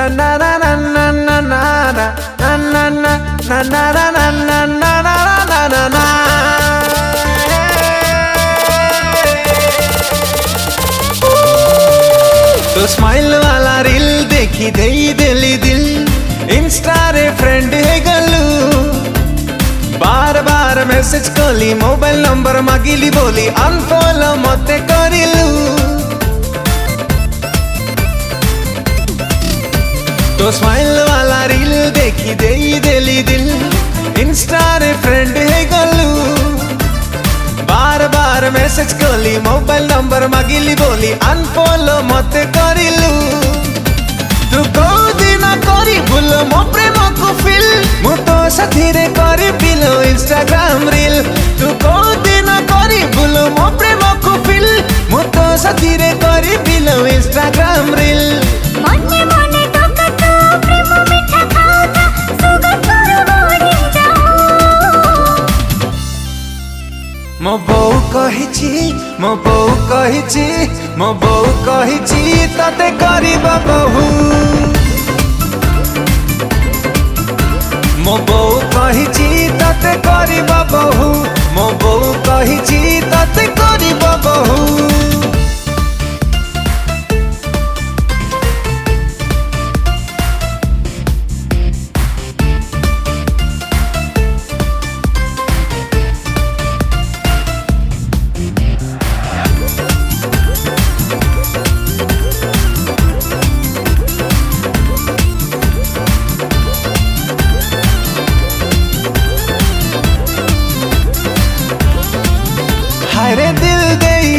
na na na na na na na na na na na na na na na na na na। तो smile वाला reel देखी देई दिली दिल Insta रे फ्रेंड है गलू बार बार मैसेज कली मोबाइल नंबर मागिली बोली अनफॉलो मते करिलू। तो स्माइल वाला रील देखी देई दिली दिल इंस्टा रे फ्रेंड है गलू बार बार मैसेज कली मोबाइल नंबर मागिली बोली अनफॉलो मते करिलू। तू कोदिन करी भूल मो प्रेम को फिल मु तो साथी रे करी पिलो इंस्टाग्राम रील। तू कोदिन करी भूल मो प्रेम को फिल मु तो साथी रे करी पिलो इंस्टाग्राम रील। मने मने टोका तो प्रेम मिठा खाओता सुगर पर बोली जाओ। मो बोउ कहिची मो बोउ कहिची मो बोउ कहिची तते करिबा बहु। मो बोउ कहिची तते करिबा बहु मो बोउ कहिची तते करिबा बहु। हायरे दिल देई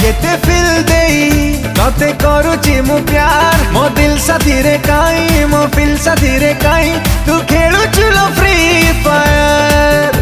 केते फिल देई तते करूची मु प्यार मो दिल साथी रे काई मो फिल साथी रे काई तू खेलु चुलो फ्री फायर।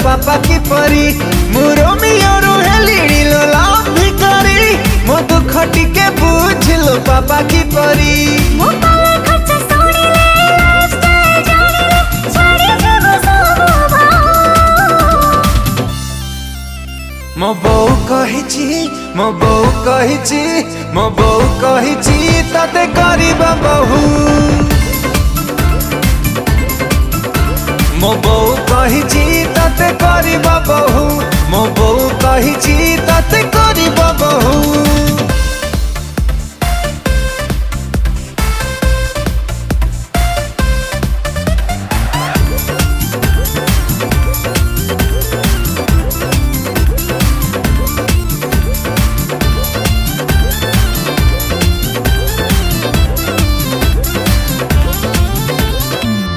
पापा की परी मुरो मियोरू हेलीड़ी लो लाभ भिकारी मो दुख टिके पूछ लो पापा की परी। मो पाले खर्चा सोनी ले लाइफस्टाइल जानी ले छाड़ी जब सब भाव। मो बोउ कहिची मो बोउ कहिची मो बोउ कहिची तते करिबा बहु। मो बोउ कहिची तते करिबा बहु मो बोउ कहिची तते करिबा बहु।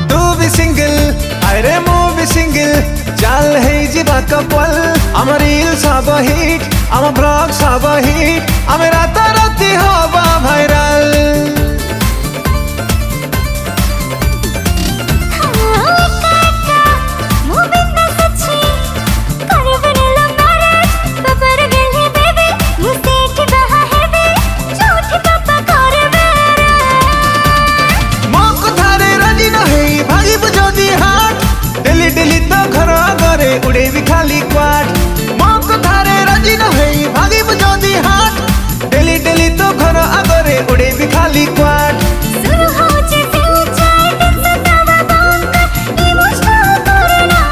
तू भी सिंगल अरे मु भी सिंगल चल है जीवा कपल आम रील सब हिट आम ब्लॉग सब हिट आम रात राति हवा भाइराल। डेली तो घर घरे उड़े भी खाली क्वाट मो कथारे राजी न है भागी बुझोदी हाट। डेली डेली तो घर घरे उड़े भी खाली क्वाट। शुरू हो जे फ्यूचर दिन सतावा बंद इमोशनल करना।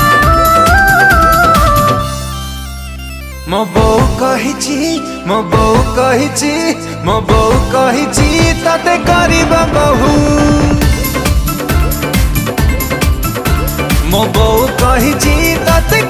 मो बोउ कहिची मो बोउ कहिची मो बोउ कहिची तते करिबा बहु। मो बोउ कहिची तते